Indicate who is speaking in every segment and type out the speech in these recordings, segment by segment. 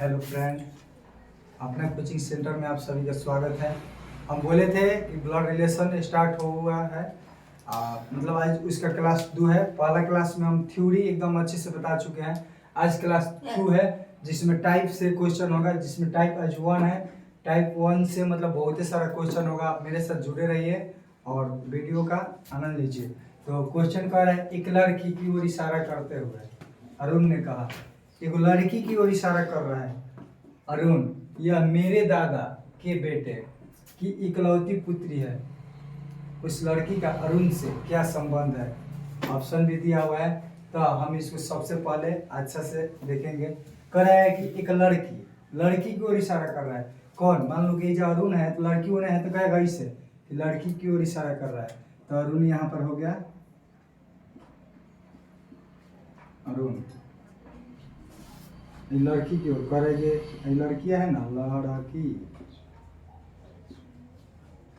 Speaker 1: Hello friend, अपने coaching centre में आप सभी का स्वागत है। हम बोले थे कि ब्लड रिलेशन स्टार्ट हुआ है, मतलब आज उसका क्लास 2 है। पहला क्लास में हम थ्योरी एकदम अच्छे से बता चुके हैं। आज क्लास 2 है जिसमें टाइप से क्वेश्चन होगा, जिसमें टाइप आज 1 है। टाइप 1 से मतलब बहुत ही सारा क्वेश्चन होगा। आप मेरे साथ जुड़े रहिए और वीडियो का आनंद लीजिए। तो क्वेश्चन कह रहा है, एक लड़की की ओर इशारा करते हुए अरुण ने कहा, एक लड़की की ओर इशारा कर रहा है अरुण, यह मेरे दादा के बेटे की इकलौती पुत्री है। उस लड़की का अरुण से क्या संबंध है? ऑप्शन भी दिया हुआ है, तो हम इसको सबसे पहले अच्छा से देखेंगे। कह रहा है कि एक लड़की की ओर इशारा कर रहा है। कौन? मान लो कि जो अरुण है तो लड़की होने है तो कहेगा इससे कि लड़की की ओर इशारा कर रहा है। तो अरुण यहाँ पर हो गया अरुण। लड़की की ओर करेंगे, लड़कियां है ना,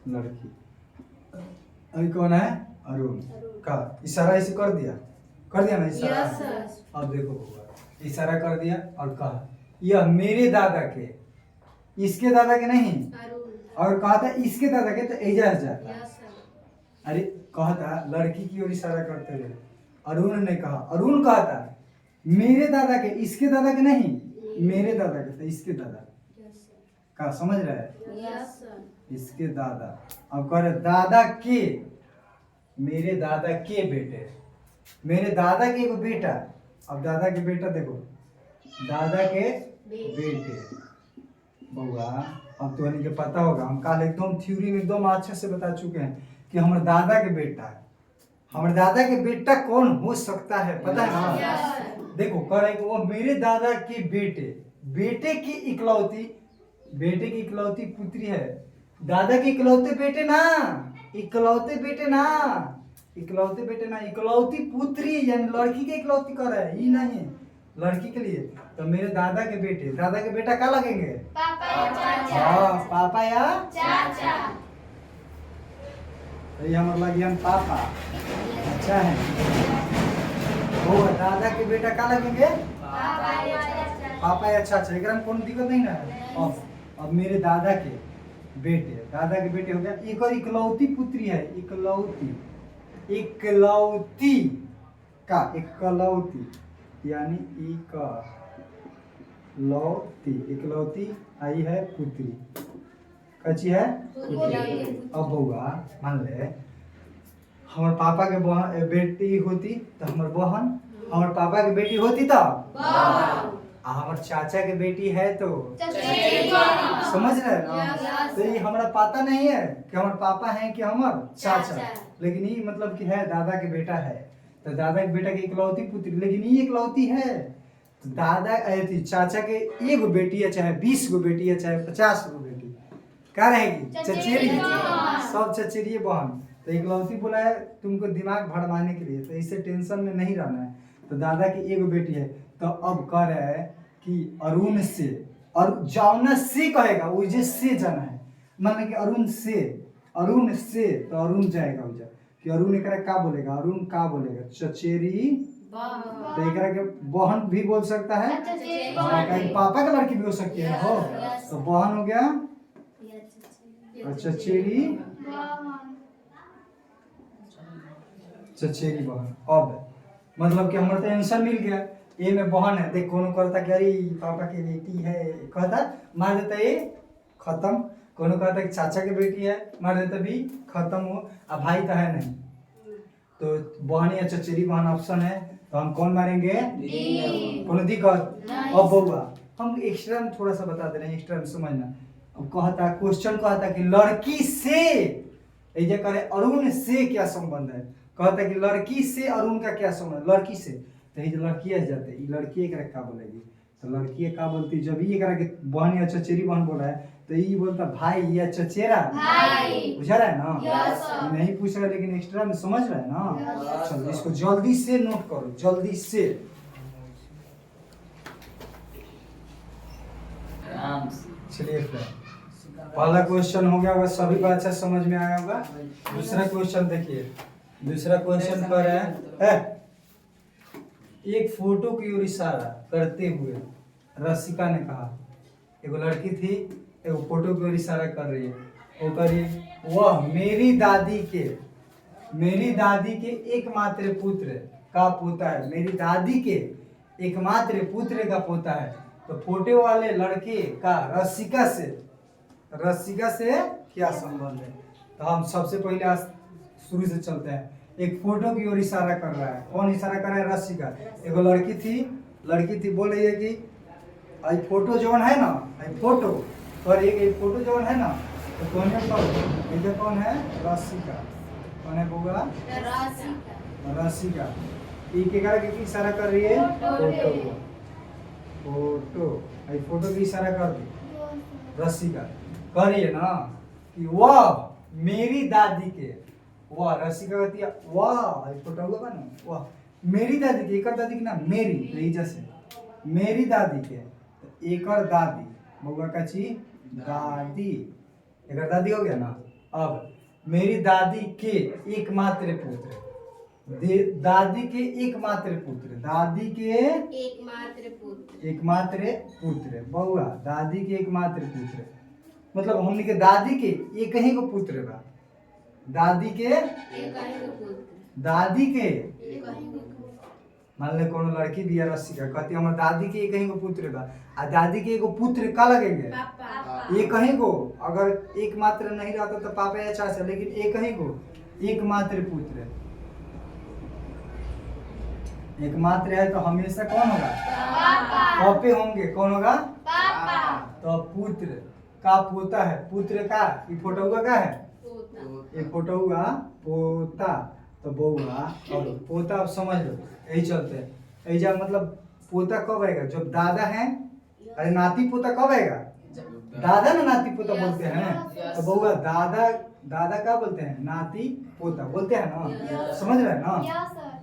Speaker 1: लड़की अभी कौन है? अरुण का इशारा ऐसे कर दिया ना इशारा। अब देखो होगा, इशारा कर दिया और कहा यह मेरे दादा के, इसके दादा के नहीं, और कहा था इसके दादा के, तो एजाज जाता। अरे कहा था लड़की की ओर इशारा करते हुए अरुण ने कहा, अरुण कहा था मेरे दादा के, इसके दादा के नहीं, मेरे दादा के, तो इसके दादा का। समझ रहा है? इसके दादा। अब कह रहे दादा के, मेरे दादा के बेटे, मेरे दादा के एक बेटा। अब दादा के बेटा देखो, दादा के बेटे बउआ। अब तो इनके पता होगा, हम कल एकदम थ्योरी में एकदम अच्छे से बता चुके हैं कि हमारे दादा के बेटा है। हमारे दादा के बेटा कौन हो सकता है, पता है ना? देखो कह रहे वो मेरे दादा के बेटे की इकलौती पुत्री है। दादा के इकलौते बेटे ना, इकलौते बेटे ना, इकलौती पुत्री, यानी लड़की के इकलौती कर रहा है, ये नहीं लड़की के लिए। तो मेरे दादा के बेटा क्या लगेंगे? पापा या चाचा। तो ये हमारा लग गया पापा। अच्छा है, वो दादा के बेटा क्या लगेंगे? पापा या चाचा। एक में कोई दिक्कत नहीं ना। अब मेरे दादा के बेटे हो गया। एक और इकलौती पुत्री है, इकलौती यानी इकलौती आई है पुत्री। कच्ची है पुत्री। अब बउआ मान ले हमारे पापा के बेटी होती तो हमारे बहन, हमारे पापा की बेटी होती तो हमारे चाचा की बेटी है तो समझ रहे ना? तो ये हमारा पता नहीं है कि हमारे पापा हैं कि हमारे चाचा, लेकिन ये मतलब कि है दादा के बेटा है। तो दादा के बेटा की इकलौती पुत्री, लेकिन ये इकलौती है। तो दादा चाचा के एक बेटी है, चाहे 20 गो बेटी है, चाहे 50 गो बेटी, क्या रहेगी? चचेरी, सब चचेरी बहन। तो इकलौती बोला है तुमको दिमाग भरमाने के लिए, तो इससे टेंशन में नहीं रहना है। तो दादा की एक बेटी है। तो अब कह रहा है कि अरुण से, और जाना से कहेगा, उजे से जाना है, मतलब कि अरुण से तो अरुण जाएगा उजा कि अरुण एकरा का बोलेगा, अरुण का बोलेगा? चचेरी। तो एकरा के बहन भी बोल सकता है, पापा का लड़की भी हो सकती है हो। तो बहन हो गया और चचेरी बहन। अब मतलब कि हमारा टेंशन मिल गया। ये में बहन है, देख कौन करता कि अरे पापा की बेटी है, कहता मार देता ये खत्म। कौन कहता कि चाचा की बेटी है, मार देता भी खत्म हो। अब भाई तो है नहीं, तो बहन या चचेरी बहन ऑप्शन है, तो हम कौन मारेंगे? कौन दिक्कत? अब बउआ हम एक्स्ट्रा में थोड़ा सा बता दे रहे हैं, एक्स्ट्रा में समझना। अब कहता क्वेश्चन कहता कि लड़की से, ये करे अरुण से क्या संबंध है? कहता कि लड़की से अरुण का क्या संबंध? लड़की से, तो ये लड़की आ जाते, ये लड़की एक क्या बोलेगी? तो लड़की क्या बोलती? जब ये करा के बहन या चचेरी बहन बोला है, तो ये बोलता भाई या चचेरा भाई। बुझा रहा है ना? नहीं पूछ रहा, लेकिन एक्स्ट्रा में समझ रहा है ना? चलो इसको जल्दी से नोट करो, जल्दी से। चलिए पहला क्वेश्चन हो गया होगा, सभी को अच्छा समझ में आया होगा। दूसरा क्वेश्चन देखिए, दूसरा क्वेश्चन पर है एक फोटो की ओर इशारा करते हुए रसिका ने कहा। एगो लड़की थी, एगो फोटो की ओर इशारा कर रही है। वो करिए, वह मेरी दादी के एकमात्र पुत्र का पोता है। मेरी दादी के एकमात्र पुत्र का पोता है। तो फोटो वाले लड़के का रसिका से क्या संबंध है? तो हम सबसे पहले आज शुरू से चलते हैं। एक फोटो की ओर इशारा कर रहा है। कौन इशारा कर रहा है? रसिका। एगो लड़की थी बोल रही है कि आई फोटो जौन है ना, आई फोटो और एक फोटो जौन है ना, तो कौन है? इधर कौन है? रसिका। कौन है बोगा? रसिका। ई के कारण की इशारा कर रही है? फोटो। आई फोटो की इशारा कर दी रसिका। कह रही है ना कि वह मेरी दादी के, वह रसिका कहती है वाह, आई फोटो हुआ ना, वाह मेरी दादी के, एकर दादी के ना मेरी रेजा से, मेरी दादी के, एकर दादी बउआ का ची दादी, एकर दादी हो गया ना। अब मेरी दादी के एकमात्र पुत्र, दादी के एकमात्र पुत्र बउआ, दादी के एकमात्र पुत्र मतलब हमने के दादी के एक ही को पुत्र बा। दादी के मान ले कोनो लड़की बिया रसिका कहती हमर दादी के एक ही को पुत्र बा, आ दादी के एगो पुत्र का लगेंगे? एक ही को। अगर एक मात्र नहीं रहता तो पापा या चाचा, लेकिन एक ही को एकमात्र पुत्र, एकमात्र है तो हमेशा कौन होगा? पापे होंगे। कौन होगा? पापा। तो पुत्र का पोता है, पुत्र का ये फोटो का है, ये फोटो हुआ पोता। तो बउआ और पोता, अब समझ लो यही चलते हैं। ऐजा मतलब पोता कब आएगा? जब दादा है। अरे नाती पोता कब आएगा? दादा ना नाती पोता बोलते हैं। तो बउआ दादा क्या बोलते हैं? नाती पोता बोलते हैं ना। समझ रहे हैं ना?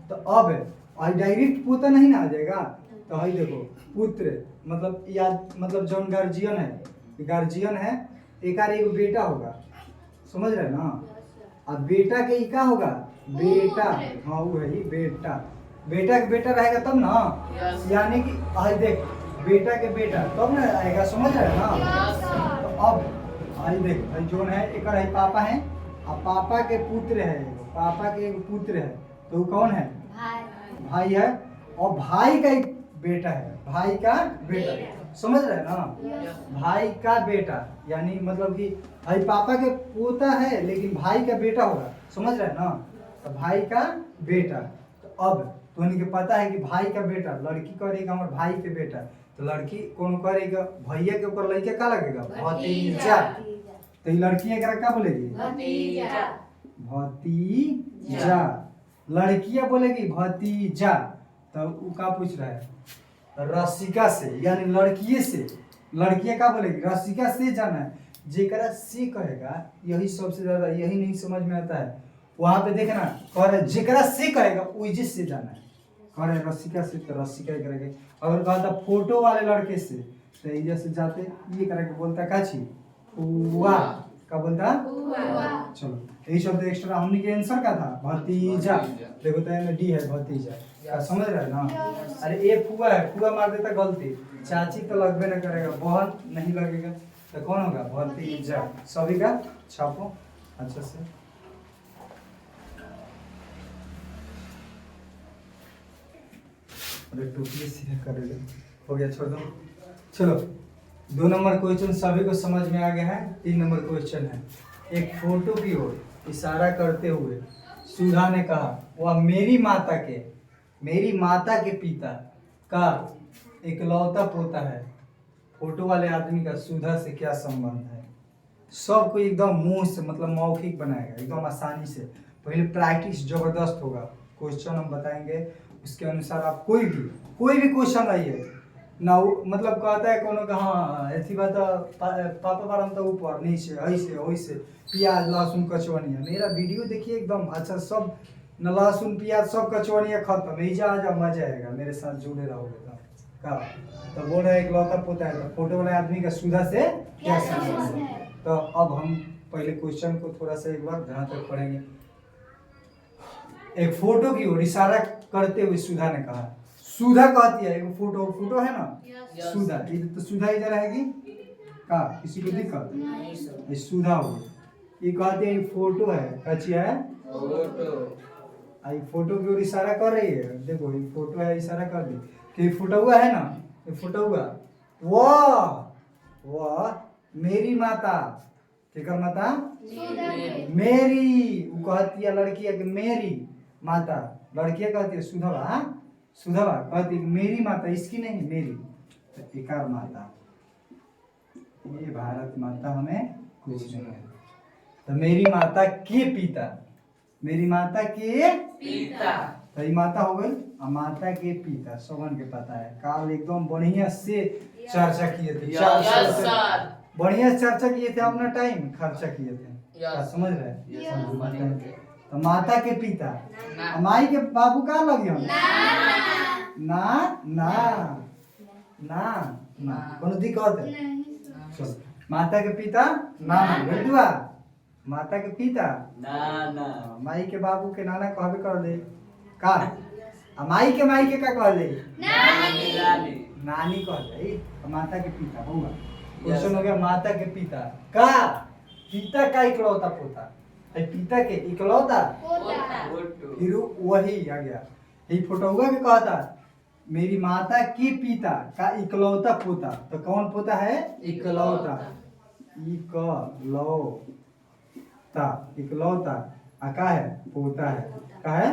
Speaker 1: तो अब डायरेक्ट पोता नहीं ना आ जाएगा। तो हई देखो पुत्र मतलब याद मतलब जो गार्जियन है एक एगो बेटा होगा। समझ रहे हैं ना? अब बेटा के क्या होगा? बेटा। हाँ वो है बेटा। बेटा के बेटा रहेगा तब ना, यानी कि आज देख बेटा के बेटा तब ना आएगा। समझ रहे हैं ना? तो अब आज देख जो है एक पापा है, अब पापा के पुत्र है, पापा के एक पुत्र है। तो वो कौन है? भाई है। और भाई का एक बेटा है, भाई का बेटा। समझ रहे हैं ना? भाई का बेटा यानी मतलब कि भाई पापा के पोता है लेकिन भाई का बेटा होगा। समझ रहे हैं ना? तो भाई का बेटा। तो अब तो उनके पता है कि भाई का बेटा, लड़की करेगा हमारे भाई के बेटा, तो लड़की कौन करेगा? भैया के ऊपर लड़का क्या लगेगा? भतीजा। तो ये लड़की है क्या बोलेगी? भतीजा। लड़कियां बोलेगी भतीजा। तो वो क्या पूछ रहा है? रसिका से, यानी लड़किए से। लड़कियां क्या बोलेगी? रसिका से जाना है। जेकरा से कहेगा यही सबसे ज्यादा, यही नहीं समझ में आता है। वहां पे देखना कह रहे जेकरा से कहेगा वही से जाना है। कह रहे रसिका से तो रसिका ही करेंगे। अगर कहा था फोटो वाले लड़के से तो ये से जाते ये करके बोलता काची हुआ, क्या बोलता? चलो यही शब्द एक्स्ट्रा हमने के आंसर का था भतीजा। देखो तो में डी है भतीजा। क्या समझ रहे हैं ना? अरे ए फुआ है, फुआ मार देता गलती, चाची तो लगबे ना करेगा, बहन नहीं लगेगा, तो कौन होगा? भतीजा। सभी का छापो अच्छा से। अरे टोपी सीधा करेगा, हो गया, छोड़ दो। चलो 2 नंबर क्वेश्चन सभी को समझ में आ गया है। 3 नंबर क्वेश्चन है। एक फोटो की ओर इशारा करते हुए सुधा ने कहा वह मेरी माता के पिता का इकलौता पोता है। फोटो वाले आदमी का सुधा से क्या संबंध है? सबको एकदम मुंह से मतलब मौखिक बनाएगा, एकदम आसानी से। पहले प्रैक्टिस जबरदस्त होगा। क्वेश्चन हम बताएंगे, उसके अनुसार आप कोई भी क्वेश्चन आइए ना मतलब कहता है कोनो का हाँ ऐसी बात पापा बारम तो ऊपर नीचे ऐसे वैसे प्याज लहसुन कचवनिया। मेरा वीडियो देखिए एकदम अच्छा, सब न लहसुन प्याज सब कचवनिया खत्म। ऐजा आजा मजा आएगा, मेरे साथ जुड़े रहोगे तो बोल रहे एक लौता पोता है। तो फोटो वाले आदमी का सुधा से क्या संबंध है? तो अब हम पहले क्वेश्चन को थोड़ा सा एक बार ध्यान तक पढ़ेंगे। एक फोटो की ओर इशारा करते हुए सुधा ने कहा सुधा कहती है, एक फोटो फोटो है ना
Speaker 2: Yes.
Speaker 1: सुधा, तो सुधा इधर रहेगी का, किसी को दिक्कत
Speaker 2: नहीं सर।
Speaker 1: ये सुधा हो ये कहते हैं फोटो है, कच्ची है
Speaker 2: फोटो।
Speaker 1: आई फोटो की ओर इशारा कर रही है, देखो ये फोटो है, इशारा कर दी कि फोटो हुआ है ना, ये फोटो हुआ वह मेरी माता, केकर माता मेरी, वो कहती है लड़की है कि मेरी माता, लड़कियां कहती है सुधवा, हाँ? सुधवा कहती है कि मेरी माता, इसकी नहीं मेरी, तो एकार माता, ये भारत माता हमें कुछ नहीं है। तो मेरी माता के पिता, मेरी माता के
Speaker 2: पिता।
Speaker 1: तो ये माता हो गई, और माता के पिता सबन के पता है। काल एकदम बढ़िया से चर्चा किए थे,
Speaker 2: Yes, sir.
Speaker 1: बढ़िया चर्चा किए थे, अपना टाइम खर्चा किए थे।
Speaker 2: Yes.
Speaker 1: क्या समझ रहे हैं?
Speaker 2: Yes.
Speaker 1: तो माता के पिता,
Speaker 2: ना।
Speaker 1: और माई के बाबू कहाँ लगे हम? ना ना ना ना कोनो दिक्कत है? चलो, माता के पिता नाना, बेटुआ माता के पिता
Speaker 2: नाना।
Speaker 1: माई के बाबू के नाना कहबे कर ले का, आ माई के का कह ले
Speaker 2: नानी।
Speaker 1: नानी कह ले, माता के पिता होगा। क्वेश्चन हो गया माता के पिता का, पिता का इकलौता पोता है, पिता के इकलौता
Speaker 2: फोटो।
Speaker 1: फिर वही आ गया, ये फोटो हुआ के कहता मेरी माता के पिता का इकलौता पोता, तो कौन पोता है? इकलौता, इकलौता आ का है? पोता है, का है?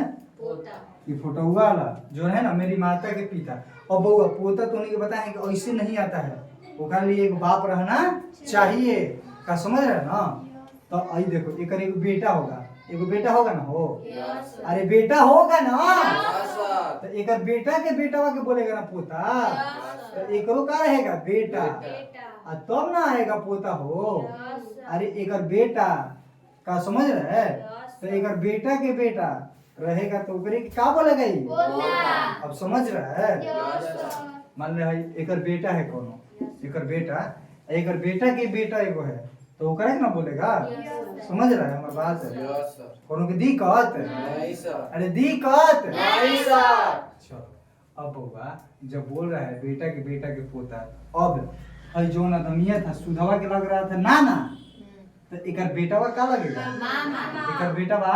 Speaker 1: ये फोटो हुआ वाला जो है ना मेरी माता के पिता, और बउआ पोता तो उन्हीं के बताए कि ऐसे नहीं आता है, ओकरा लिए एक बाप रहना चाहिए, का समझ रहे ना? तो आई देखो एक बेटा होगा, एगो बेटा होगा ना हो, अरे बेटा होगा ना, तो एक बेटा के बेटा के बोलेगा ना पोता, तो एकरो का रहेगा बेटा, और तब ना आएगा पोता हो, अरे एक बेटा का समझ रहे है, तो एक बेटा के बेटा रहेगा तो ओकरे के का बोलेगा ही, अब समझ रहा है? मान ले एक बेटा है कोनो, एक बेटा के बेटा एगो है, तो ओकरा के ना बोलेगा, समझ रहा है हमारी बात? कोनो के दिक्कत? अरे दिक्कत चलो, अब बउआ जब बोल रहा है बेटा के पोता, अब हई जो नदमिया था सुधवा के लग रहा था नाना, तो एक बेटावा का लगेगा? एक बेटावा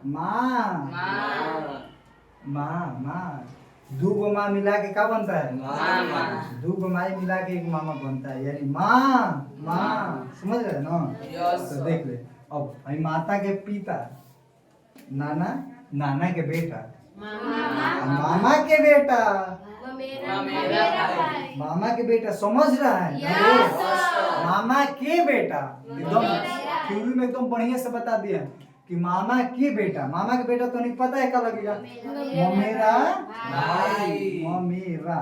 Speaker 1: माँ, दो गो माँ मिला के क्या बनता है? दो गो माई मिला के एक मामा बनता है, यानी माँ, समझ रहे ना? तो देख ले, अब हई माता के पिता नाना के बेटा, मामा के बेटा, मामा के बेटा, समझ रहा है? मामा के बेटा एकदम थ्योरी में एकदम बढ़िया से बता दिया कि मामा के बेटा तो नहीं पता है क्या लगेगा? ममेरा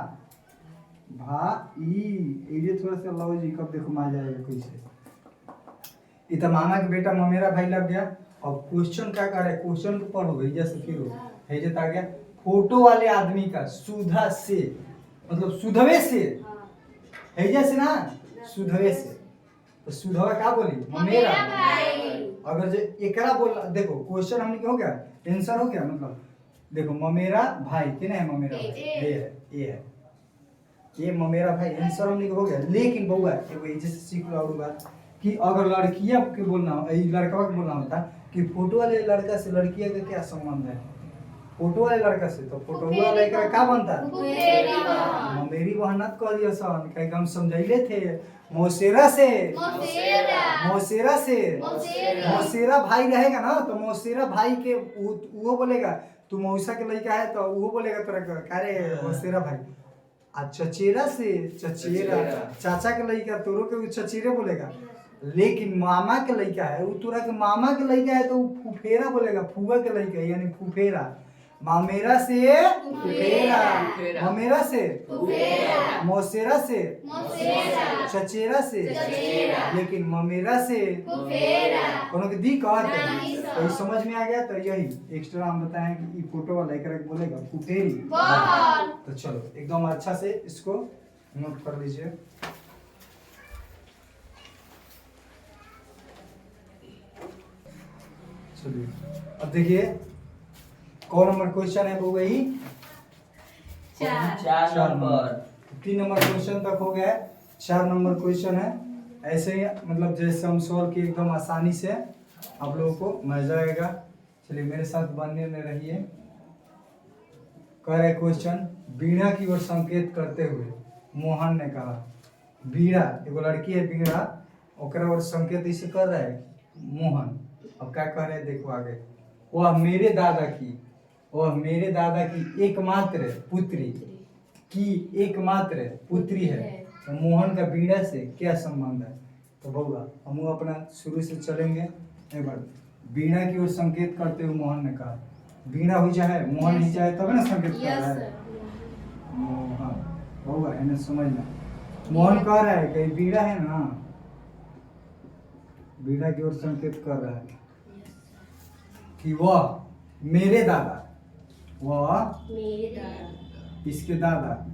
Speaker 1: भाई, ये थोड़ा सा लो जी, कब देखो आ जाएगा कैसे, ये तो मामा के बेटा ममेरा भाई लग गया। अब क्वेश्चन क्या कर रहा है, क्वेश्चन को पढ़ो भैया से, फिर है जे आ गया फोटो वाले आदमी का सुधा से, मतलब सुधवे से, है जैसे ना सुधवे से, तो सुधवा क्या बोली? ममेरा भाई। अगर जो एकरा बोल, देखो क्वेश्चन हमने क्या हो गया, आंसर हो गया, मतलब देखो ममेरा भाई के है, ममेरा भाई ये ममेरा भाई आंसर हमने हो गया। लेकिन बउआ एगो जैसे सीख लो और बात कि अगर लड़कियां के बोलना हो, लड़का के बोलना होता कि फोटो वाले लड़का से लड़कियां का क्या संबंध है, फोटो वाले लड़का से, तो फोटो वाला एकरा का बनता? ममेरी बहनत कह दिया सन, कहीं हम समझाइले थे, मौसेरा भाई रहेगा ना, तो मौसेरा भाई के वो बोलेगा तू मौसा के लड़का है, तो वो बोलेगा तोरा का रे मौसेरा भाई। आ चचेरा चाचा के लड़का तोरो के चचेरे बोलेगा, लेकिन मामा के लड़का है वो तोरा के मामा के लड़का है, तो फुफेरा बोलेगा, फुआ के लड़का है यानी फुफेरा। मामेरा से फुफेरा, ममेरा से मौसेरा से चचेरा से, लेकिन ममेरा से कोनो के दिक्कत है, तो समझ में आ गया। तो यही एक्स्ट्रा हम बताएं कि फोटो वाला एक बोलेगा फुफेरी। तो चलो एकदम अच्छा से इसको नोट कर लीजिए। चलिए अब देखिए कौन नंबर क्वेश्चन है वो वही
Speaker 2: 4 नंबर।
Speaker 1: 3 नंबर क्वेश्चन तक हो गया है। 4 नंबर क्वेश्चन है। ऐसे ही मतलब जैसे हम सॉल्व किए एकदम आसानी से आप लोगों को मजा आएगा। चलिए मेरे साथ बनने में रहिए। कह रहे क्वेश्चन, बीड़ा की ओर संकेत करते हुए मोहन ने कहा। बीड़ा एगो लड़की है, बीड़ा ओकरा ओर संकेत इसे कर रहा है मोहन। अब क्या कह रहे हैं देखो आगे। वह मेरे दादा की एकमात्र पुत्री है। तो मोहन का बीड़ा से क्या संबंध है? तो बउआ हम अपना शुरू से चलेंगे। एक बार बीड़ा की ओर संकेत करते हुए मोहन ने कहा। बीड़ा हो जाए मोहन ही जाए तब ना संकेत कर रहा है। मोहन बउआ इन्हें समझना। मोहन कह रहा है कि बीड़ा है ना, बीड़ा की ओर संकेत कर रहा है कि वह मेरे दादा, इसके दादा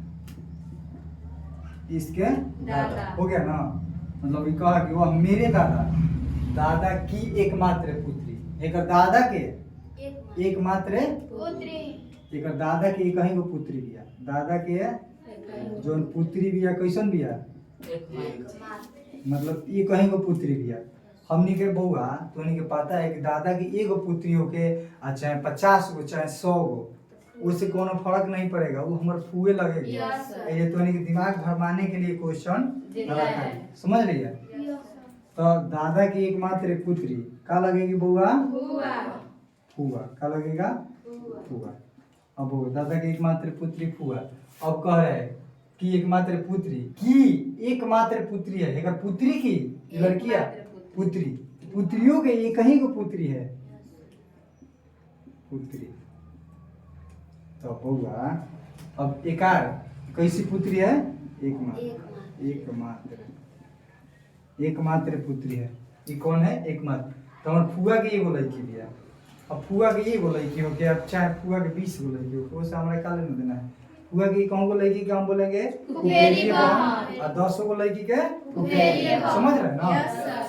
Speaker 1: हो गया ना। मतलब ये कहा कि वह मेरे दादा की एकमात्र पुत्री। एक दादा के एकमात्र एक दादा के कहीं को पुत्री बिया। दादा के जो पुत्री बिया कैसन बिया, मतलब ये कहीं को पुत्री बिया। हमनी के बउआ तो के पता है कि दादा की एगो पुत्री होके चाहे 50 गो चाहे 100 गो, उससे कोनो फर्क नहीं पड़ेगा, वो हमारे फूए लगेगी। ये तो के दिमाग भरमाने के लिए क्वेश्चन रखा है, समझ रही है। तो दादा की एकमात्र पुत्री का लगेगी बउआ? फुआ। का लगेगा? फुआ। अब दादा की एकमात्र पुत्री फुआ। अब कह रहे हैं कि एकमात्र पुत्री है। एक पुत्री की लड़कियां पुत्री, पुत्रियों के एक ही को पुत्री है पुत्री। तो बउआ अब एकार कैसी पुत्री है? एकमात्र पुत्री है। ये कौन है? एकमात्र। तो हमारे फुआ के एगो लड़की भी है। अब फुआ के एगो लड़की हो गया, अब चाहे फुआ के 20 गो लड़की हो, उससे हमारा का लेना देना है। फुआ की कौन को लड़की के हम बोलेंगे फुफेरी बहन, और 10 को लड़की के फुफेरी बहन। समझ रहे ना?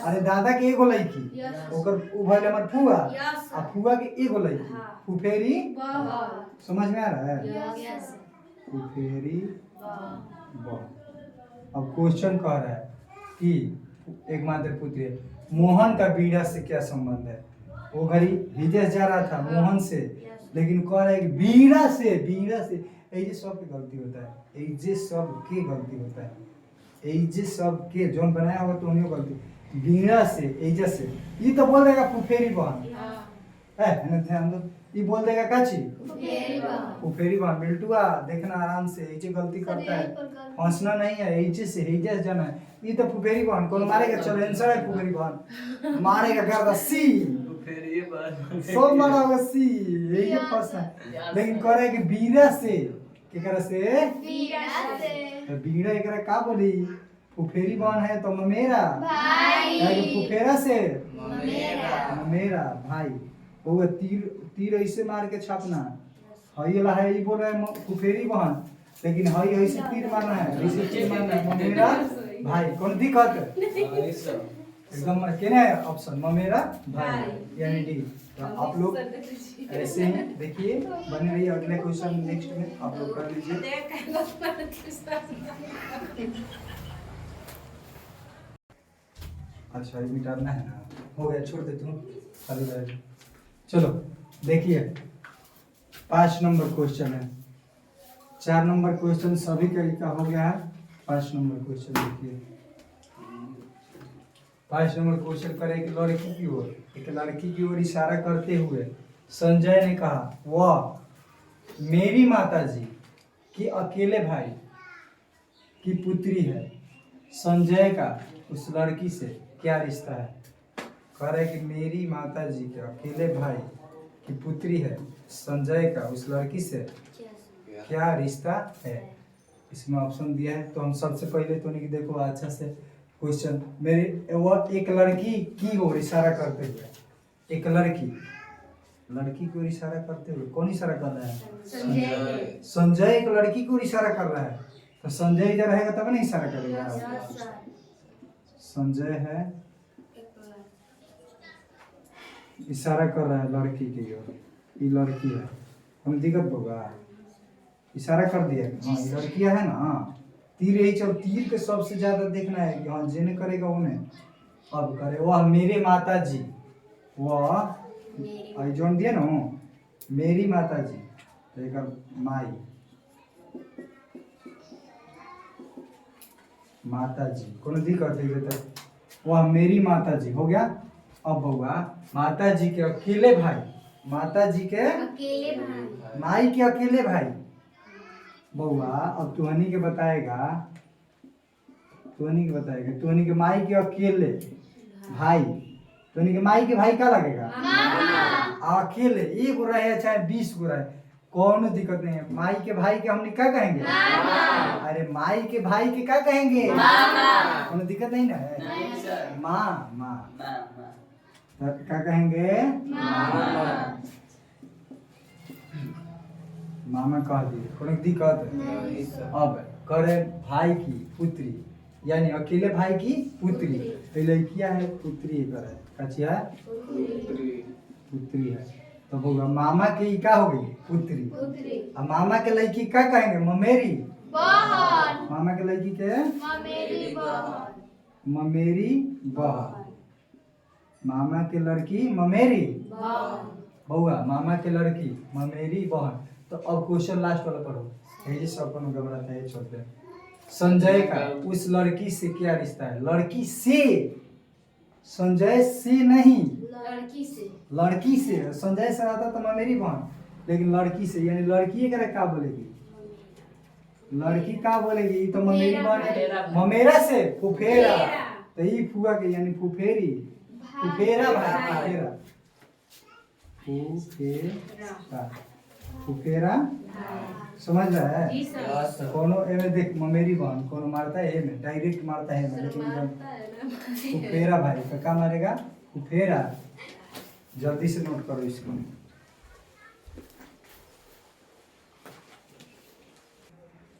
Speaker 1: अरे दादा के एगो लड़की ओकर उ भइल हमर फुआ, आ फुआ के एगो लड़की फुफेरी बहन। समझ में आ रहा है? फुफेरी बहन। अब क्वेश्चन कह रहा है कि एकमात्र पुत्री है। मोहन का बीड़ा से क्या संबंध है? वो घड़ी हिजेश जा रहा था मोहन से, लेकिन कह रहा है कि बीड़ा से ऐसे सब की गलती होता है। ऐसे सब के गलती होता है। ऐसे सब के जो बनाया होगा तो उन्हीं गलती। बीड़ा से ऐसे से ये तो बोल देगा फुफेरी बहन है, ध्यान दो। ये बोल देगा काची फुफेरी बहन। बिल्टुआ देखना आराम से, ऐसे गलती करता है, हंसना नहीं है। ऐसे से ऐसे जाना है। ये तो फुफेरी बहन कौन मारेगा? चलो आंसर है फुफेरी बहन मारेगा गर्दा सी सब मारा होगा सी, यही फंसना है। लेकिन कह रहे कि बीड़ा से केकरा से? तो बीड़ा एकरा का बोली? फुफेरी बहन है तो ममेरा भाई, फुफेरा से ममेरा भाई। वो तीर ऐसे मार के छापना हई वाला है। ये बोल रहा है फुफेरी बहन, लेकिन हई ऐसे तीर मारना है, ऐसे तीर मारना है ममेरा भाई। कौन दिक्कत एकदम केना है ऑप्शन ममेरा भाई यानी डी। तो आप लोग ऐसे ही देखिए बने रहिए। अगले क्वेश्चन नेक्स्ट में आप लोग कर लीजिए। अच्छा ये मिटाना है ना, हो गया, छोड़ दे तुम खाली बैठ। चलो देखिए 5 नंबर क्वेश्चन है। 4 नंबर क्वेश्चन सभी का हो गया है। 5 नंबर क्वेश्चन देखिए। 5 नंबर क्वेश्चन करे एक लड़की की ओर इशारा करते हुए संजय ने कहा, वह मेरी माताजी की अकेले भाई की पुत्री है। संजय का उस लड़की से क्या रिश्ता है? कह रहे कि मेरी माताजी के अकेले भाई की पुत्री है, संजय का उस लड़की से क्या रिश्ता है? इसमें ऑप्शन दिया है। तो हम सबसे पहले तो नहीं देखो अच्छा से क्वेश्चन। मेरे वो एक लड़की की ओर इशारा करते हुए, एक लड़की को इशारा करते हुए कौन इशारा कर रहा है? संजय एक लड़की को इशारा कर रहा है। तो संजय इधर रहेगा तब ना इशारा करेगा। संजय है इशारा कर रहा है लड़की की ओर, ये लड़की है। हम दिक्कत होगा इशारा कर दिया हाँ ये लड़कियां है ना तीर यही चल तीर के सबसे ज्यादा देखना है कि हाँ जेने करेगा उन्हें अब करे वह मेरे माता जी वह आई जोन दिया ना मेरी माता जी एक माई माता जी कोनो दिक्कत है तो वह मेरी माता जी हो गया। अब बउआ माता जी के अकेले भाई माता जी के
Speaker 3: अकेले भाई
Speaker 1: माई के अकेले भाई बउआ अब तुहनी के बताएगा तुहनी के माई के अकेले भाई तुहनी के माई के भाई का लगेगा अकेले एक गो रहे चाहे 20 गो रहे कोनो दिक्कत नहीं है। माई के भाई के हमने क्या कहेंगे अरे माई के भाई के क्या कहेंगे कोनो दिक्कत नहीं ना है
Speaker 2: नहीं सर
Speaker 1: माँ माँ
Speaker 2: माँ
Speaker 1: क्या कहेंगे मामा कह दिए कोनो दिक्कत है। अब करे भाई की पुत्री यानी अकेले भाई की पुत्री तो लड़किया है पुत्री करे कचिया पुत्री है तो होगा मामा के ई का हो गई पुत्री अब मामा के लड़की क्या कहेंगे ममेरी
Speaker 3: बहन
Speaker 1: मामा के लड़की के
Speaker 3: मेरी बहन
Speaker 1: ममेरी बहन मामा के लड़की ममेरी
Speaker 3: बहन
Speaker 1: बउआ मामा के लड़की ममेरी बहन। तो अब क्वेश्चन लास्ट वाला पढ़ो यही सब अपन घबराता है छोड़ दे। संजय का उस लड़की से क्या रिश्ता है लड़की से संजय से नहीं लड़की से संजय से आता तो ममेरी बहन लेकिन लड़की से यानी लड़की करे क्या बोलेगी लड़की क्या बोलेगी तो ममेरी बहन ममेरा से फुफेरा तो ये फुआ के यानी फुफेरी फुफेरा भाई फुफेरा फुफेरा समझ रहा है कोनो एमे देख ममेरी बहन कोनो मारता है एमे डायरेक्ट मारता है लेकिन फुफेरा भाई तो क्या मारेगा फुफेरा जल्दी से नोट करो इसको।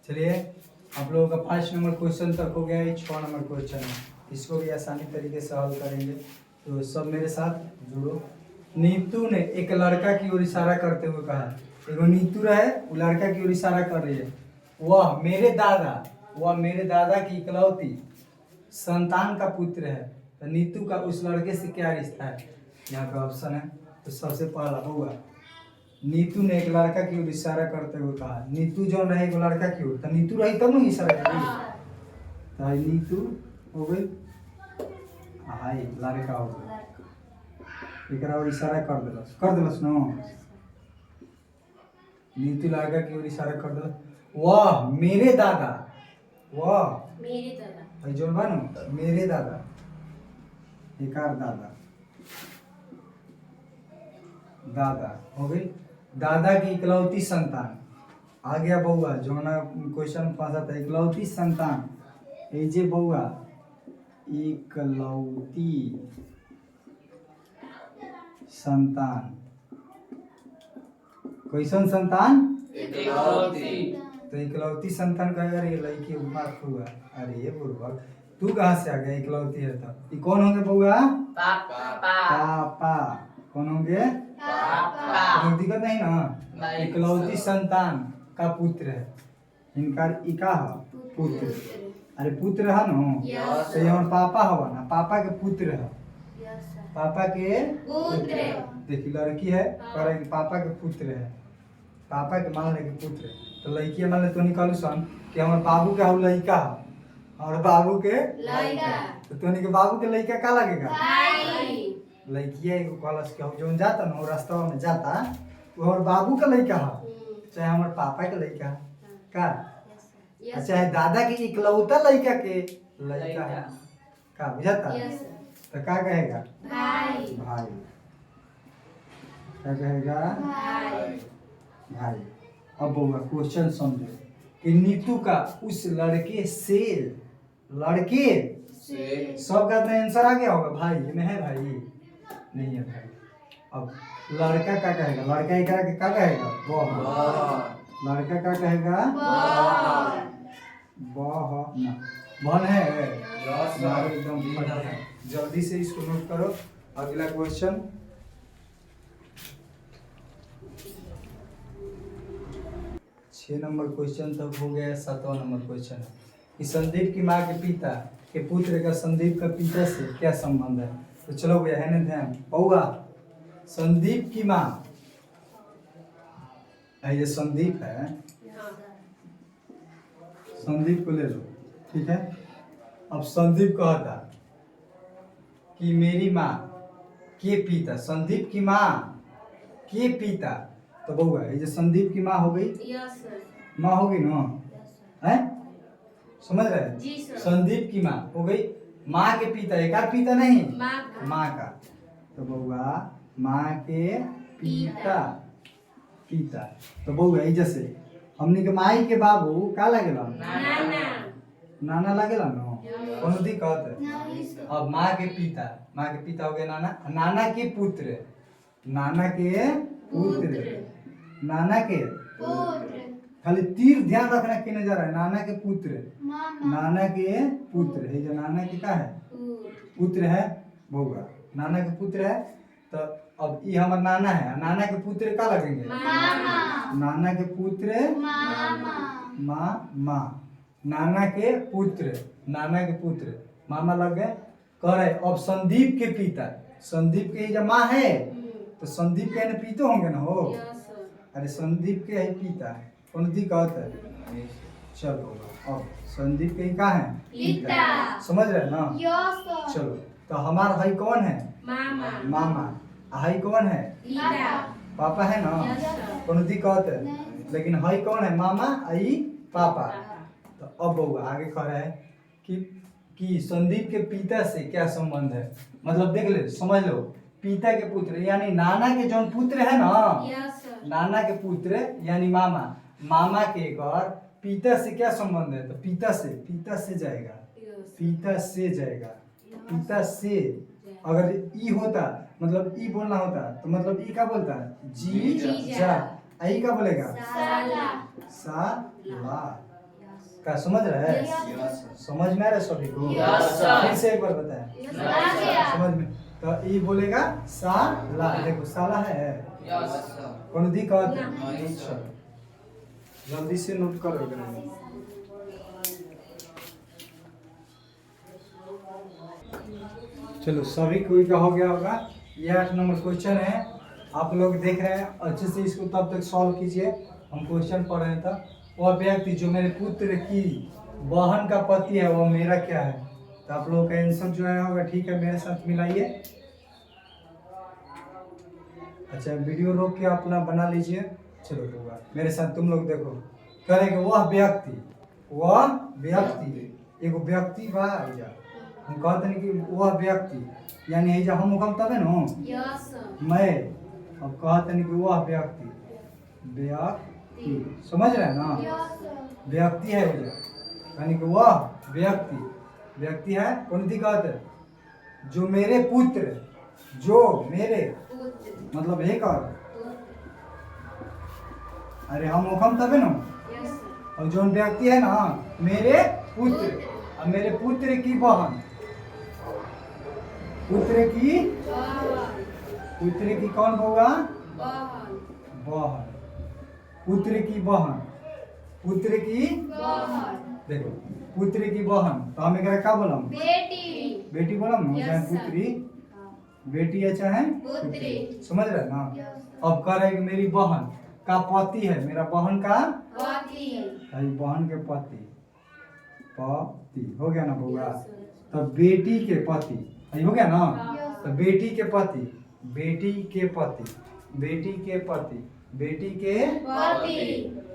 Speaker 1: चलिए आप लोगों का 5 नंबर क्वेश्चन तक हो गया है 6 नंबर क्वेश्चन है इसको भी आसानी तरीके से हल करेंगे तो सब मेरे साथ जुड़ो। नीतू ने एक लड़का की ओर इशारा करते हुए कहा एगो नीतू रहे वो लड़का की ओर इशारा कर रही है वह मेरे दादा की इकलौती संतान का पुत्र है तो नीतू का उस लड़के से क्या रिश्ता है यहाँ का ऑप्शन है। तो सबसे पहला होगा नीतू ने एक लड़का की ओर इशारा करते हुए कहा नीतू जो रहे एगो लड़का की ओर तो नीतू रही तब ना इशारा करी तो नीतू हो गई हाय लड़का हो गया एकरा और इशारा कर देलस न नीतू लड़का की ओर इशारा कर देलस वाह मेरे दादा भाई जोन बा न मेरे दादा एकार दादा हो गई दादा की इकलौती संतान आ गया बउआ जो ना क्वेश्चन फंसा था इकलौती संतान ए जे बउआ इकलौती संतान कैसन संतान तो इकलौती संतान का यार ये लड़की उमर हुआ अरे बुर्बक तू कहाँ से आ गया इकलौती है तो ये कौन होंगे बउआ पापा कौन होंगे कोई दिक्कत नहीं ना इकलौती संतान का पुत्र है इनका इका पुत्र अरे पुत्र है ना तो ये हमारे पापा हवा ना पापा के पुत्र है पापा के पुत्र देखिए लड़की है कह कि पापा के पुत्र है पापा के मान ले कि पुत्र तो लड़की मान ले तो निकालू सन कि हमारे बाबू के लड़का है और बाबू के तो तोनी के बाबू के लड़का का लगेगा लड़किया एगो कॉलेज के जो जाता ना रास्ता में जाता वो हमारे बाबू का लड़का है चाहे हमारे पापा के लड़का का चाहे दादा के इकलौता लड़का के लड़का है का बुझाता तो क्या कहेगा भाई क्या कहेगा भाई। अब बउआ क्वेश्चन समझो कि नीतू का उस लड़के से सब का आंसर आ गया होगा भाई में है भाई नहीं है भाई। अब लड़का क्या कहेगा लड़का एक क्या कहेगा लड़का क्या कहेगा बहन है एकदम जल्दी से इसको नोट करो। अगला क्वेश्चन 6 नंबर क्वेश्चन तक हो गया। 7वां नंबर क्वेश्चन है कि संदीप की माँ के पिता के पुत्र का संदीप का पिता से क्या संबंध है। तो चलो भैया है ना ध्यान पौआ। संदीप की माँ, ये संदीप है, संदीप को ले लो, ठीक है। अब संदीप कहता कि मेरी माँ के पिता, संदीप की माँ के पिता, तो बउआ ये जो संदीप की माँ हो गई,
Speaker 3: यस सर।
Speaker 1: माँ होगी ना, है समझ रहे हैं?
Speaker 3: जी सर।
Speaker 1: संदीप की माँ हो गई, माँ के पिता, एक आध पिता नहीं,
Speaker 3: माँ का।
Speaker 1: माँ का। तो बउआ माँ के पिता, पिता। तो बउआ ये जैसे हमने के माई के बाबू का लागेला,
Speaker 3: नाना।
Speaker 1: नाना लागेला ना, कोनो दिक्कत है?
Speaker 3: नहीं सर।
Speaker 1: अब माँ के पिता, माँ के पिता हो गए नाना, नाना के पुत्र, नाना के पुत्र, नाना के
Speaker 3: पुत्र।
Speaker 1: खाली तीर ध्यान रखना कि नहीं जा रहा है, नाना के पुत्र,
Speaker 3: मामा।
Speaker 1: नाना के पुत्र है, जो नाना के का है, पुत्र है बउआ, नाना के पुत्र है। तो अब ये हमारा नाना है, नाना के पुत्र का लगेंगे,
Speaker 3: मामा।
Speaker 1: नाना के पुत्र,
Speaker 3: मामा।
Speaker 1: मामा, नाना के पुत्र, नाना के पुत्र, मामा लग गए। कह रहे अब संदीप के पिता, संदीप के ही जब माँ है तो संदीप के ना पीते होंगे ना हो।
Speaker 3: Yes sir.
Speaker 1: अरे संदीप के ही पिता है, कौन दिक्कत है? चलो अब संदीप के ही का है,
Speaker 3: पिता।
Speaker 1: समझ रहे हैं ना?
Speaker 3: Yes sir.
Speaker 1: चलो तो हमारा भाई कौन है,
Speaker 3: मामा।
Speaker 1: मामा, हाई कौन है,
Speaker 3: पिता।
Speaker 1: पापा है ना,
Speaker 3: यस सर।
Speaker 1: कौन दिक्कत है?
Speaker 3: नहीं।
Speaker 1: लेकिन हाई कौन है, मामा आई पापा। तो अब बउआ आगे कह रहा है कि संदीप के पिता से क्या संबंध है। मतलब देख ले, समझ लो, पिता के पुत्र यानी नाना के जौन पुत्र है ना,
Speaker 3: यस सर।
Speaker 1: नाना के पुत्र यानी मामा, मामा के कर पिता से क्या संबंध है। तो पिता से जाएगा, पिता से जाएगा, पिता से। अगर ई होता मतलब ई बोलना होता तो मतलब ई का बोलता है, जी जा, आई का बोलेगा,
Speaker 3: साला।
Speaker 1: साला। का समझ रहे हैं?
Speaker 3: यस।
Speaker 1: समझ में आ रहा है सभी को?
Speaker 3: Yes sir.
Speaker 1: फिर से एक बार बताएं,
Speaker 3: आ गया।
Speaker 1: समझ में। तो ई बोलेगा साला, देखो साला है, कौन दिक्कत नहीं। चलो जल्दी से नोट करो। चलो सभी कोई का हो गया होगा। ये 8 नंबर क्वेश्चन है, आप लोग देख रहे हैं, अच्छे से इसको तब तक सॉल्व कीजिए। हम क्वेश्चन पढ़ रहे थे, वह व्यक्ति जो मेरे पुत्र की बहन का पति है वह मेरा क्या है। तो आप लोगों का आंसर जो है होगा, ठीक है, मेरे साथ मिलाइए। अच्छा वीडियो रोक के अपना बना लीजिए। चलो होगा मेरे साथ, तुम लोग देखो। करेंगे वह व्यक्ति, एगो व्यक्ति बा, हम कहते हैं कि वह व्यक्ति यानी जब हम तबे न
Speaker 3: यस सर।
Speaker 1: मैं, अब कहते हैं कि वह व्यक्ति, समझ रहे हैं ना?
Speaker 3: Yes sir.
Speaker 1: व्यक्ति है यानी कि वह व्यक्ति है, कौन दिक्कत है, जो मेरे पुत्र, जो मेरे
Speaker 3: पुत्र।
Speaker 1: मतलब एक और, अरे हम तबे न,
Speaker 3: यस सर।
Speaker 1: और जो व्यक्ति है ना मेरे पुत्र, और मेरे पुत्र की बहन, पुत्र की कौन होगा,
Speaker 3: बहन।
Speaker 1: बहन, पुत्र की बहन, पुत्र की,
Speaker 3: बहन।
Speaker 1: देखो पुत्र की बहन, तो हम एकरा का बोलम,
Speaker 3: बेटी।
Speaker 1: बेटी बोलम ना,
Speaker 3: Yes,
Speaker 1: चाहे
Speaker 3: sir.
Speaker 1: पुत्री, बेटी है चाहे
Speaker 3: पुत्री।
Speaker 1: समझ रहे हैं ना?
Speaker 3: Yes, sir.
Speaker 1: अब कह रहे हैं कि मेरी बहन का पति है, मेरा बहन का
Speaker 3: पति।
Speaker 1: बहन के पति हो गया ना बउआ।
Speaker 3: Yes, sir.
Speaker 1: तब बेटी के पति हो गया ना,
Speaker 3: Yes,
Speaker 1: तो बेटी के पति, बेटी के पति, बेटी के पति, बेटी के,
Speaker 3: पति।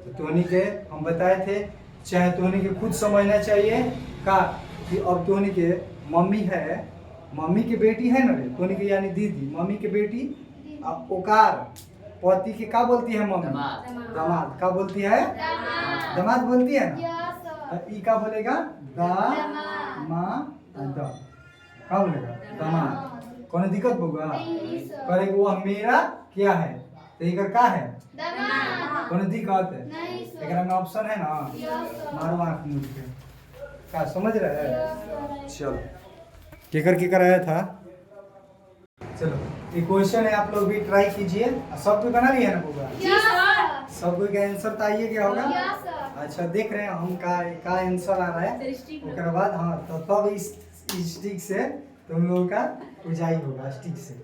Speaker 1: तो तोहनी के हम बताए थे, चाहे तोहनी के खुद समझना चाहिए का कि अब तोहनी के मम्मी है, मम्मी की बेटी है ना रे, तोहनी के यानी दीदी, मम्मी की बेटी, अब ओकार पति के का बोलती है मम्मी, दामाद का बोलती है, दामाद बोलती है ना।
Speaker 3: Yes, sir.
Speaker 1: तो ई का बोलेगा द का बोलेगा, दामाद। कौन दिक्कत होगा,
Speaker 3: नहीं सर।
Speaker 1: करेगा वह मेरा क्या है, तो इधर का है,
Speaker 3: दामाद।
Speaker 1: कौन दिक्कत है,
Speaker 3: नहीं सर।
Speaker 1: एकरा में ऑप्शन है ना,
Speaker 3: Yes, sir.
Speaker 1: मारो आंख मूंद के, का समझ रहे हैं?
Speaker 3: Yes, sir.
Speaker 1: चलो केकर आया था। चलो ये क्वेश्चन है, आप लोग भी ट्राई कीजिए। सब भी बना लिया ना होगा,
Speaker 3: Yes, sir.
Speaker 1: सब कोई का आंसर तो आइए क्या होगा?
Speaker 3: Yes sir.
Speaker 1: अच्छा देख रहे हैं हम का आंसर आ रहा है। उसके बाद हाँ तो तब इस स्टिक से तुम लोगों का पूजाई होगा स्टिक से,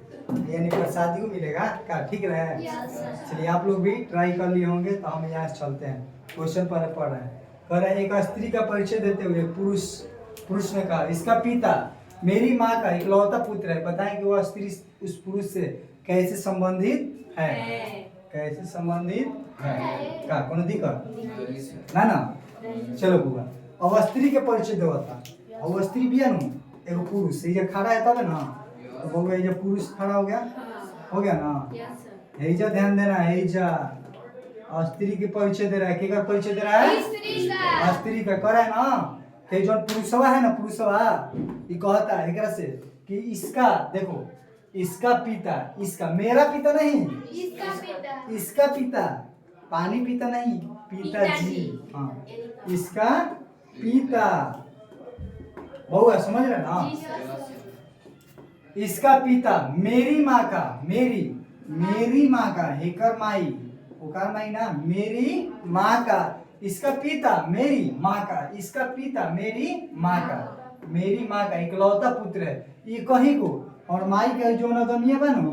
Speaker 1: यानी प्रसादी को मिलेगा का, ठीक रहे?
Speaker 3: Yes sir.
Speaker 1: चलिए आप लोग भी ट्राई कर लिए होंगे। तो हम यहाँ से चलते हैं, क्वेश्चन पढ़ रहे हैं। कह रहे हैं एक स्त्री का परिचय देते हुए पुरुष ने कहा इसका पिता मेरी माँ का इकलौता पुत्र है, बताएं कि वह स्त्री उस पुरुष से कैसे संबंधित है? कैसे संबंधित है का कोनो दिक्कत ना ना? चलो बुआ अब स्त्री के परिचय देवा था। अब स्त्री भी है ना एगो पुरुष, ये खड़ा है तब ना, तो बउआ ये पुरुष खड़ा हो गया ना?
Speaker 3: Yes sir.
Speaker 1: हेजा ध्यान देना, हेजा स्त्री के परिचय दे रहा है। केकर परिचय दे रहा है?
Speaker 3: स्त्री का।
Speaker 1: स्त्री का करे ना कि जो पुरुषवा है ना, पुरुषवा ये कहता है एकरा से कि इसका देखो, इसका पिता, इसका मेरा पिता नहीं,
Speaker 3: इसका पिता।
Speaker 1: इसका पिता पानी पिता नहीं, पिताजी। हाँ इसका पिता, बहुआ समझ रहे ना?
Speaker 3: जी सर।
Speaker 1: इसका पिता मेरी माँ का, मेरी माँ का, हेकर माई पुकार माई ना, मेरी माँ का, इसका पिता मेरी माँ का, इसका पिता मेरी माँ का, मेरी माँ का इकलौता पुत्र है। ये कहीं को और माई का जो नदनिया बनो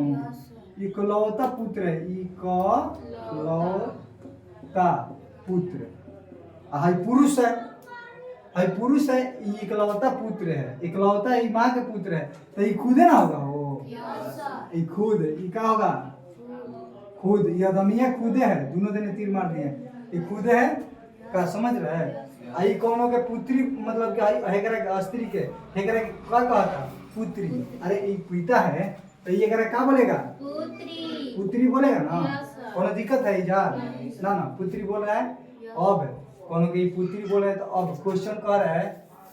Speaker 1: इकलौता पुत्र है, इकलौता पुत्र। हाई पुरुष है, हाई पुरुष है, ये इकलौता पुत्र है, इकलौता ये माँ के पुत्र है, तो ये खुदे ना होगा वो,
Speaker 3: यस सर।
Speaker 1: ये खुद, ये क्या होगा? खुद, ये अदमिया खुदे है, दोनों दिन तीर मार दिए, ये खुदे है का, समझ रहे हैं? आई कौनों के पुत्री मतलब कि हेकरा स्त्री के हेकरा क्या कहा था? पुत्री। अरे ये पिता है तो ये करा क्या बोलेगा?
Speaker 3: पुत्री।
Speaker 1: पुत्री बोलेगा ना?
Speaker 3: Yes, sir.
Speaker 1: कोनो दिक्कत है इधर? ना ना पुत्री बोल रहा है। अब कोनो की पुत्री बोल रहा है तो अब क्वेश्चन कर रहा है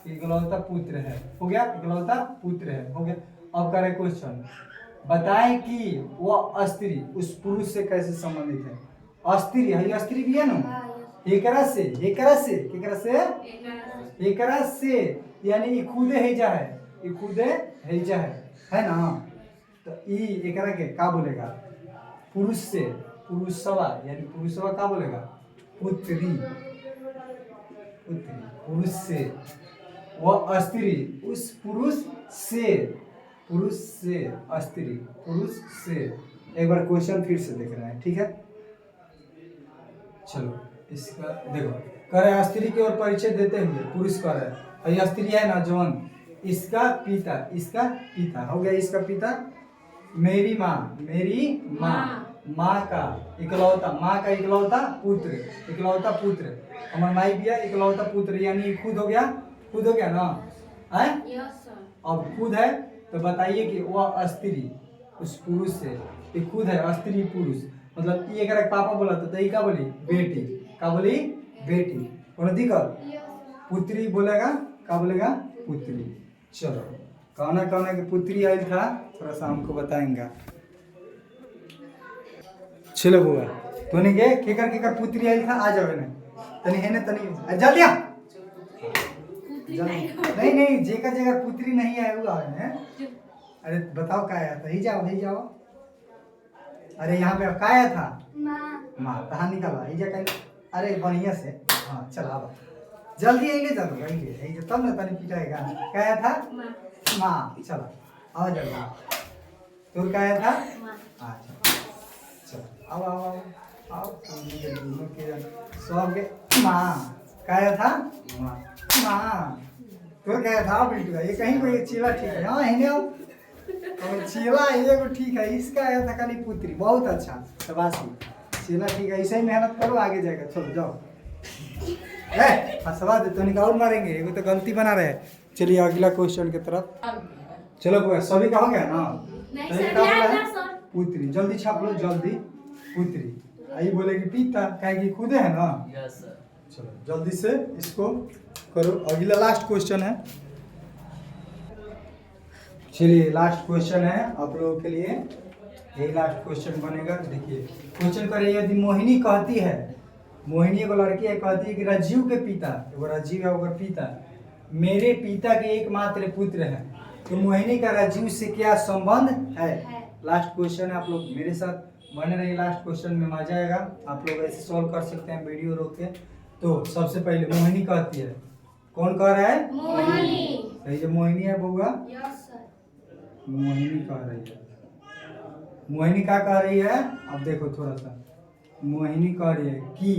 Speaker 1: कि इकलौता पुत्र है, हो गया? इकलौता पुत्र है, हो गया। अब कर रहे क्वेश्चन, बताएं कि वह स्त्री उस पुरुष से कैसे संबंधित है? स्त्री है, स्त्री भी है ना? एकरा से, एकरा से, एकरा से, एकरा से, यानी ये खुदे हैजा है, ये खुदे हैजा है ना? तो ई एकरा के का बोलेगा? पुरुष से, पुरुषवा, यानी पुरुषवा का बोलेगा? पुत्री, पुत्री, पुरुष से। वह स्त्री उस पुरुष से, पुरुष से स्त्री, पुरुष से। एक बार क्वेश्चन फिर से देख रहे हैं, ठीक है? चलो इसका देखो, करे स्त्री की ओर परिचय देते हुए पुरुष कर रहा है, और स्त्री है ना जौन, इसका पिता, इसका पिता हो गया, इसका पिता मेरी माँ, मेरी माँ, माँ का इकलौता, माँ का इकलौता पुत्र, इकलौता पुत्र। हमारे माई भी है इकलौता पुत्र, यानी खुद हो गया, खुद हो गया ना? है?
Speaker 3: Yes sir.
Speaker 1: अब खुद है तो बताइए कि वह स्त्री उस पुरुष से, ये खुद है स्त्री पुरुष, मतलब ये अगर पापा बोला तो ये क्या बोली? बेटी, क्या बोली? बेटी। कोनो दिक्कत? पुत्री बोलेगा, क्या बोलेगा? पुत्री। चलो कहना कहना कि पुत्री आई था, थोड़ा सा हमको बताएंगे। चलो बुआ तोने के केकर पुत्री आई था, आ जाओ ना तनी, है ना तनी जल्दी आ। नहीं नहीं जेकर जेकर पुत्री नहीं है वो आवे ना। अरे बताओ क्या आया था? ही जाओ। अरे यहाँ पे क्या आया था? माँ कहाँ निकाला? ही जा कहीं, अरे बढ़िया से, हाँ चल अब जल्दी आई ले चलो, आई ले तब ना तनी पिटाएगा। क्या आया था? माँ। चलो आओ जल्दी, तो क्या आया था? अच्छा चलो आओ आओ आओ आओ सबके माँ। क्या आया था? माँ। तो क्या था बिल्टू? ये कहीं कोई चीला ठीक है? हाँ है ना, चीला ये को ठीक है, इसका आया था खाली पुत्री। बहुत अच्छा शाबाशी, चीला ठीक है, ऐसे ही मेहनत करो आगे जाएगा। चलो जाओ, हंसवा दे तो निकाल और मारेंगे, ये तो गलती बना रहे। चलिए अगला क्वेश्चन की तरफ चलो बुआ, सभी का हो गया ना? सभी का बोला है पुत्री, जल्दी छाप लो जल्दी, पुत्री। आई बोलेगी पिता, कहेगी खुद है ना?
Speaker 2: Yes sir.
Speaker 1: चलो जल्दी से इसको करो। अगला लास्ट क्वेश्चन है, चलिए लास्ट क्वेश्चन है आप लोगों के लिए, यही लास्ट क्वेश्चन बनेगा। देखिए क्वेश्चन करे, यदि मोहिनी कहती है, मोहिनी एगो लड़की है, कहती है कि राजीव के पिता, एगो राजीव है ओकर पिता मेरे पिता के एकमात्र पुत्र है, तो मोहिनी का राजीव से क्या संबंध है? लास्ट क्वेश्चन है, आप लोग मेरे साथ बने रहिए, लास्ट क्वेश्चन में मजा आएगा। आप लोग ऐसे सॉल्व कर सकते हैं वीडियो रोक के। तो सबसे पहले मोहिनी कहती है, कौन कह रहा है?
Speaker 3: मोहिनी।
Speaker 1: सही है, मोहिनी है बउआ।
Speaker 3: Yes sir.
Speaker 1: मोहिनी कह रही है। मोहिनी क्या कह रही है? अब देखो थोड़ा सा, मोहिनी कह रही है कि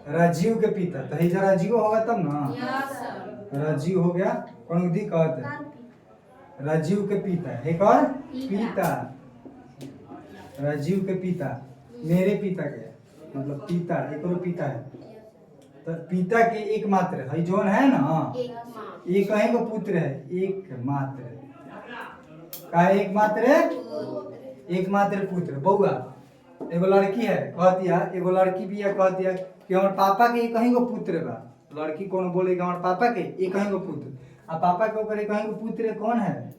Speaker 1: राजीव के पिता, तो ही राजीव होगा तब ना।
Speaker 3: Yes sir.
Speaker 1: राजीव हो गया, कौन दी कहते हैं? राजीव के पिता, एक और पिता। राजीव के पिता, मेरे पिता के, मतलब पिता, एक और पिता है। तो पिता के एकमात्र है जोन है ना, एक कहीं को पुत्र है, एकमात्र का एकमात्र एकमात्र पुत्र। बउआ एगो लड़की है, कहती है, एगो लड़की भी है, कहती है कि हमारे पापा के एक कहीं को पुत्र बा। लड़की कौन बोलेगा हमारे पापा के एक कहीं को पुत्र, अब पापा के ऊपर एक कहीं को पुत्र कौन है?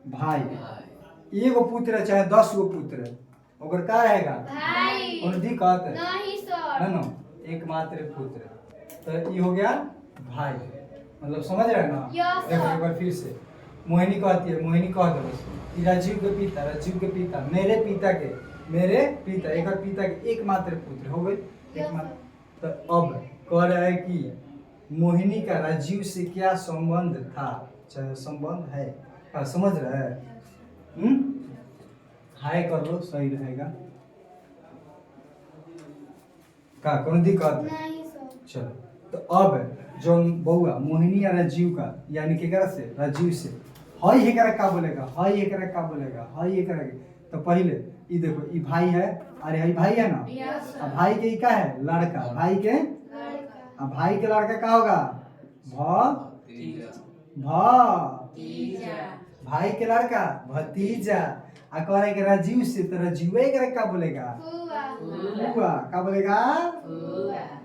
Speaker 1: भाई। एगो पुत्र है चाहे 10 गो पुत्र है, ओकर का रहेगा?
Speaker 3: भाई।
Speaker 1: कौन दिक्कत है?
Speaker 3: नहीं सर।
Speaker 1: है ना, एकमात्र पुत्र। तो ये हो गया भाई, मतलब समझ रहे हैं ना।
Speaker 3: Yes,
Speaker 1: देखो
Speaker 3: sir.
Speaker 1: एक बार फिर से मोहिनी कहती है, मोहिनी कह दो बस कि राजीव के पिता, राजीव के पिता, मेरे पिता के, मेरे पिता, एक और पिता के एकमात्र पुत्र हो गए। एकमात्र। तो अब कह रहा है कि मोहिनी का राजीव से क्या संबंध था, चाहे संबंध है। हाँ, समझ रहे हैं? हाय कर लो, सही रहेगा। का कौन दिक्कत है?
Speaker 3: नहीं सर।
Speaker 1: चलो, तो अब जो बउआ मोहिनी या राजीव का, यानी केकरा से? राजीव से। हाय हे करा का बोलेगा, हाय हे करा का बोलेगा, हाय हे करा। तो पहले ई देखो, ई भाई है, अरे हई भाई है ना।
Speaker 3: Yes sir.
Speaker 1: अब भाई के ई का है? लड़का। भाई के,
Speaker 3: लड़का।
Speaker 1: अब भाई के लड़का का होगा?
Speaker 3: तीजा।
Speaker 1: भाई के लड़का भतीजा। आ कह रहे कि राजीव से, तो राजीव करे का बोलेगा?
Speaker 3: फुआ।
Speaker 1: फुआ। का बोलेगा?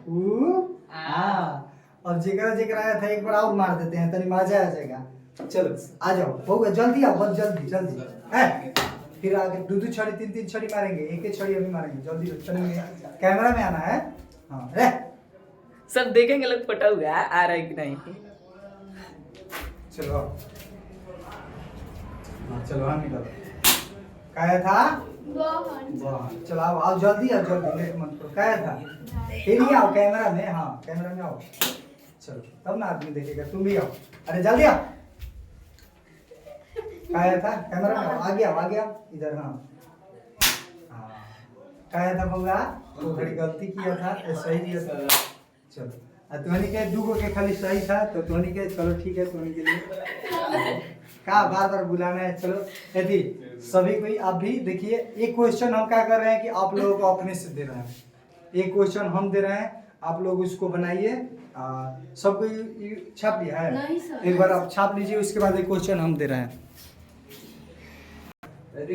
Speaker 3: फुआ।
Speaker 1: अब जेकरा जेकरा आया था एक बार और मार देते हैं, तनी मजा आ जाएगा। चलो आ जाओ बउआ, जल्दी आओ, बहुत जल्दी जल्दी है। फिर आगे 2-2 छड़ी 3-3 छड़ी मारेंगे, एक छड़ी अभी मारेंगे। जल्दी चलेंगे, कैमरा में आना है। हाँ रे,
Speaker 2: सब देखेंगे लोग फटा हुआ है, आ रहा है कि नहीं।
Speaker 1: चलो हाँ, चलो हम निकलो। क्या था?
Speaker 3: बहन।
Speaker 1: वाह, चलो आओ जल्दी, आओ जल्दी, लेट मत करो। क्या था? फिर ही आओ कैमरा में। हाँ, कैमरा में आओ। चलो तब ना आदमी देखेगा। तुम भी आओ, अरे जल्दी आओ। क्या था? कैमरा में आओ, आगे आओ, आगे आओ इधर। हाँ हाँ, क्या था बउआ? तो थोड़ी गलती किया था, सही किया था। चलो, तुम्हारी के 2 गो के खाली सही था, तो तुम्हारी के चलो ठीक है, तुम्हारी के लिए का बार बार बुलाना है। चलो यदि सभी कोई, आप भी देखिए, एक क्वेश्चन हम क्या कर रहे हैं कि आप लोगों को अपने से दे रहे हैं। एक क्वेश्चन हम दे रहे हैं, आप लोग उसको बनाइए। सबको छाप लिया है?
Speaker 3: नहीं सर।
Speaker 1: एक बार आप छाप लीजिए, उसके बाद एक क्वेश्चन हम दे रहे हैं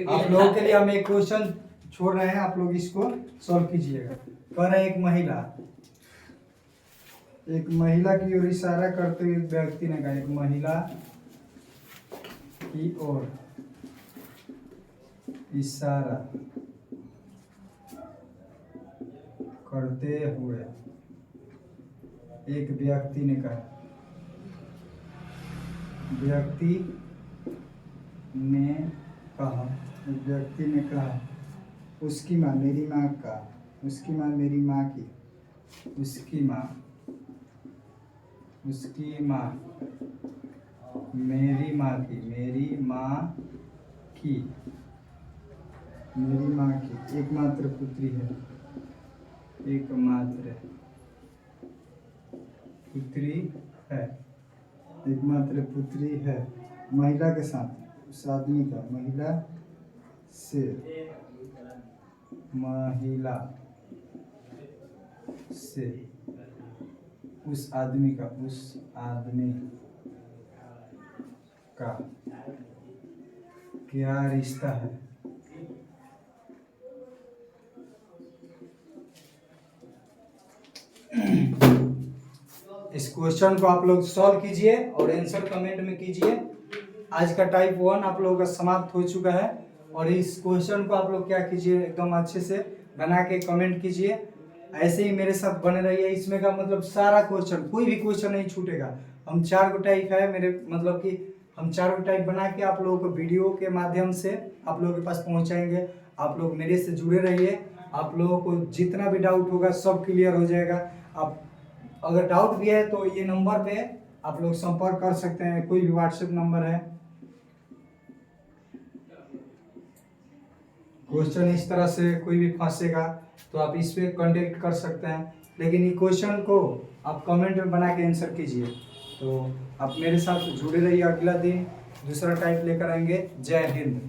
Speaker 1: आप लोगों के लिए। हम एक क्वेश्चन छोड़ रहे हैं, आप लोग इसको सॉल्व कीजिएगा। कह रहे हैं एक महिला की ओर इशारा करते हुए व्यक्ति ने कहा, एक महिला की ओर इशारा करते हुए एक व्यक्ति ने कहा, व्यक्ति ने कहा उसकी माँ मेरी माँ का, उसकी माँ मेरी माँ की, उसकी माँ मेरी माँ की, मेरी माँ की एकमात्र पुत्री है, एकमात्र पुत्री है। महिला के साथ उस आदमी का, महिला से उस आदमी का क्या रिश्ता है? इस क्वेश्चन को आप लोग सॉल्व कीजिए और आंसर कमेंट में कीजिए। आज का टाइप 1 आप लोगों का समाप्त हो चुका है। और इस क्वेश्चन को आप लोग क्या कीजिए, एकदम अच्छे से बना के कमेंट कीजिए। ऐसे ही मेरे साथ बने रहिए। इसमें का मतलब सारा क्वेश्चन, कोई भी क्वेश्चन नहीं छूटेगा। हम 4 गो टाइप है मेरे, मतलब कि हम 4 गो टाइप बना के आप लोगों को वीडियो के माध्यम से आप लोगों के पास पहुंचाएंगे। आप लोग मेरे से जुड़े रहिए। आप लोगों को जितना भी डाउट होगा सब क्लियर हो जाएगा। आप अगर डाउट भी है तो ये नंबर पे आप लोग संपर्क कर सकते हैं, कोई भी व्हाट्सएप नंबर है। क्वेश्चन इस तरह से कोई भी फंसेगा तो आप इस पे कांटेक्ट कर सकते हैं, लेकिन ये क्वेश्चन को आप कमेंट में बना के आंसर कीजिए। तो आप मेरे साथ जुड़े रहिए, अगला दिन दूसरा टाइप लेकर आएंगे। जय हिंद।